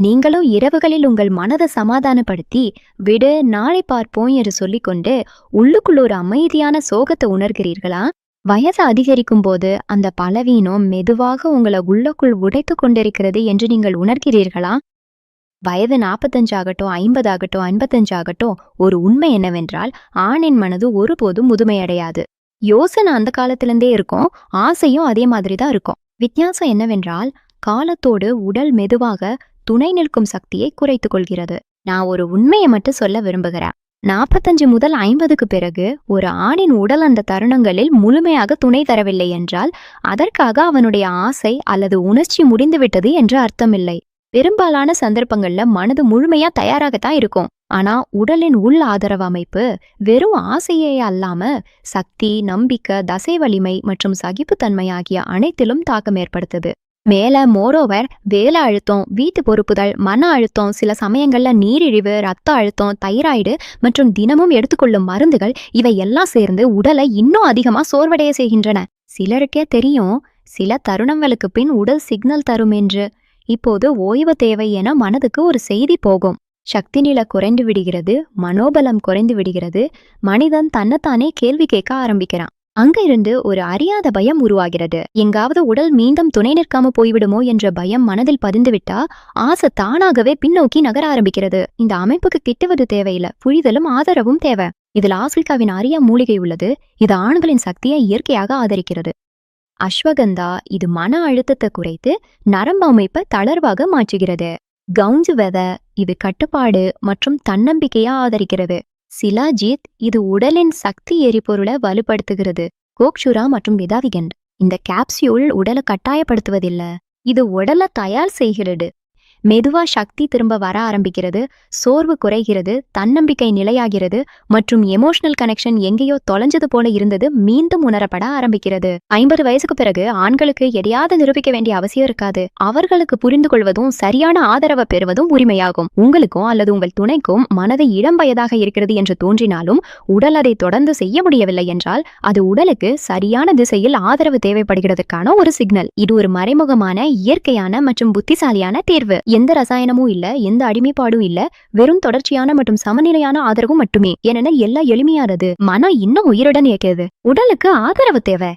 நீங்களும் இரவுகளில் உங்கள் மனதை சமாதானப்படுத்தி விடு நாளை பார்ப்போம் என்று சொல்லிக்கொண்டு உள்ளுக்குள்ள ஒரு அமைதியான சோகத்தை உணர்கிறீர்களா? வயது அதிகரிக்கும் போது அந்த பலவீனம் மெதுவாக உங்களை உள்ளுக்குள் உடைத்து கொண்டிருக்கிறது என்று நீங்கள் உணர்கிறீர்களா? வயது 45 ஆகட்டும், 50 ஆகட்டும், 55 ஆகட்டும், ஒரு உண்மை என்னவென்றால் ஆணின் மனது ஒருபோதும் முதுமையடையாது. யோசனை அந்த காலத்திலிருந்தே இருக்கும், ஆசையும் அதே மாதிரி தான் இருக்கும். வித்தியாசம் என்னவென்றால் காலத்தோடு உடல் மெதுவாக துணை நிற்கும் சக்தியை குறைத்துக் கொள்கிறது. நான் ஒரு உண்மையை மட்டும் சொல்ல விரும்புகிறேன். 45 முதல் 50க்கு பிறகு ஒரு ஆணின் உடல் அந்த தருணங்களில் முழுமையாக துணை தரவில்லை என்றால் அதற்காக அவனுடைய ஆசை அல்லது உணர்ச்சி முடிந்துவிட்டது என்று அர்த்தமில்லை. பெரும்பாலான சந்தர்ப்பங்கள்ல மனது முழுமையா தயாராகத்தான் இருக்கும். ஆனா உடலின் உள் ஆதரவு அமைப்பு வெறும் ஆசையே அல்லாம சக்தி, நம்பிக்கை, தசை வலிமை மற்றும் சகிப்புத்தன்மை ஆகிய அனைத்திலும் தாக்கம் ஏற்படுத்துது. மேல மோரோவர் வேலை அழுத்தம், வீட்டு பொறுப்புதல், மன அழுத்தம், சில சமயங்கள்ல நீரிழிவு, ரத்த அழுத்தம், தைராய்டு மற்றும் தினமும் எடுத்துக்கொள்ளும் மருந்துகள் இவை எல்லாம் சேர்ந்து உடலை இன்னும் அதிகமா சோர்வடைய செய்கின்றன. சிலருக்கே தெரியும் சில தருணங்களுக்கு பின் உடல் சிக்னல் தரும் என்று. இப்போது ஓய்வு தேவை என மனதுக்கு ஒரு செய்தி போகும். சக்தி நிலை குறைந்து விடுகிறது, மனோபலம் குறைந்து விடுகிறது. மனிதன் தன்னைத்தானே கேள்வி கேட்க ஆரம்பிக்கிறான். அங்க இருந்து ஒரு அறியாத பயம் உருவாகிறது. எங்காவது உடல் மீண்டும் துணை நிற்காம போய்விடுமோ என்ற பயம் மனதில் பதிந்துவிட்டா ஆசை தானாகவே பின்னோக்கி நகர ஆரம்பிக்கிறது. இந்த அமைப்புக்கு திட்டுவது தேவையில்லை, புரிதலும் ஆதரவும் தேவை. இதில் ஆப்பிரிக்காவின் அரிய மூலிகை உள்ளது. இது ஆண்களின் சக்தியை இயற்கையாக ஆதரிக்கிறது. அஸ்வகந்தா இது மன அழுத்தத்தை குறைத்து நரம்பு அமைப்பை தளர்வாக மாற்றுகிறது. கவுஞ்சு விதை இது கட்டுப்பாடு மற்றும் தன்னம்பிக்கையா ஆதரிக்கிறது. சிலாஜித் இது உடலின் சக்தி எரிபொருளை வலுப்படுத்துகிறது. கோக்சுரா மற்றும் விதாவிகண்ட் இந்த கேப்சியூல் உடலை கட்டாயப்படுத்துவதில்லை, இது உடலை தயார் செய்கிறது. மெதுவா சக்தி திரும்ப வர ஆரம்பிக்கிறது, சோர்வு குறைகிறது, தன்னம்பிக்கை நிலையாகிறது மற்றும் எமோஷனல் கனெக்ஷன் எங்கேயோ தொலைஞ்சது போல இருந்தது மீண்டும் உணரப்பட ஆரம்பிக்கிறது. 50 வயசுக்கு பிறகு ஆண்களுக்கு எதையாவது நிரூபிக்க வேண்டிய அவசியம் இருக்காது. அவர்களுக்கு புரிந்து கொள்வதும் சரியான ஆதரவை பெறுவதும் உரிமையாகும். உங்களுக்கும் அல்லது உங்கள் துணைக்கும் மனதை இளம் வயதாக இருக்கிறது என்று தோன்றினாலும் உடல் அதை தொடர்ந்து செய்ய முடியவில்லை என்றால் அது உடலுக்கு சரியான திசையில் ஆதரவு தேவைப்படுகிறதுக்கான ஒரு சிக்னல். இது ஒரு மறைமுகமான, இயற்கையான மற்றும் புத்திசாலியான தேர்வு. எந்த ரசாயனமும் இல்ல, எந்த அடிமைப்பாடும் இல்ல, வெறும் தொடர்ச்சியான மற்றும் சமநிலையான ஆதரவு மட்டுமே. ஏனெனில் எல்லாம் எளிமையானது. மனம் இன்னும் உயிருடன் இயக்கிறது. உடலுக்கு ஆதரவு தேவை.